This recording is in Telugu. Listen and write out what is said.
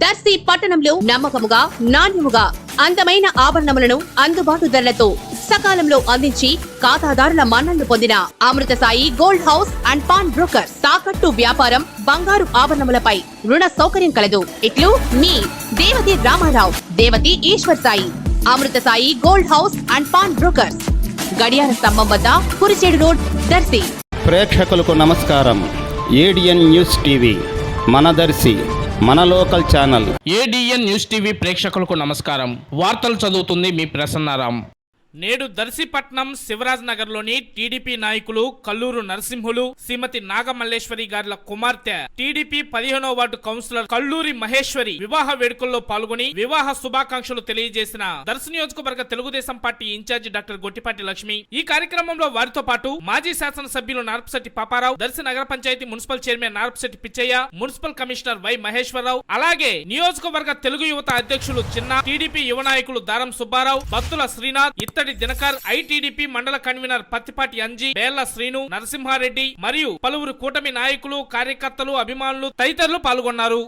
దర్శి పట్టణంలో నమ్మకముగా నాణ్యముగా అందమైన ఆభరణములను అందుబాటు ధరలతో సకాలంలో అందించి ఖాతాదారుల మన్ననలు పొందిన Amrutha Sai gold house and pawn broker. తాకట్టు వ్యాపారం, బంగారు ఆభరణములపై రుణ సౌకర్యం కలదు. ఇట్లు మీ Devathi Ramarao, Devathi Eswar Sai. Amrutha Sai gold house and pawn brokers, గడియార స్తంభం వద్ద, కురిచేడు రోడ్, దర్శి. ప్రేక్షకులకు నమస్కారం. ఏడిఎన్ న్యూస్ టీవీ మన దర్శి, మన local channel. ADN news TV ప్రేక్షకులకు నమస్కారం. వార్తలు చదువుతుంది మీ ప్రసన్నారాం. నేడు దర్శిపట్నం శివరాజ్ నగర్ లోని టీడీపీ నాయకులు కల్లూరు నరసింహులు, శ్రీమతి నాగమల్లేశ్వరి గార్ల కుమార్తె, టీడీపీ 15వ వార్డు కౌన్సిలర్ కల్లూరి మహేశ్వరి వివాహ వేడుకల్లో పాల్గొని వివాహ శుభాకాంక్షలు తెలియజేసిన దర్శి నియోజకవర్గ Telugu Desam party incharge doctor Gottipati Lakshmi. ఈ కార్యక్రమంలో వారితో పాటు మాజీ శాసనసభ్యులు నార్పశెట్టి పాపారావు, దర్శి నగర పంచాయతీ municipal chairman Narpasetti Pichaiah, municipal commissioner Y Maheswararao, అలాగే నియోజకవర్గ తెలుగు యువత అధ్యక్షులు చిన్న, టీడీపీ యువ నాయకులు దారం సుబ్బారావు, భక్తుల శ్రీనాథ్, ఇత్తడి దినకర్, ఐటీడీపీ మండల కన్వీనర్ పత్తిపాటి అంజీ, బేర్ల శ్రీను, నరసింహారెడ్డి మరియు పలువురు కూటమి నాయకులు, కార్యకర్తలు, అభిమానులు తదితరులు పాల్గొన్నారు.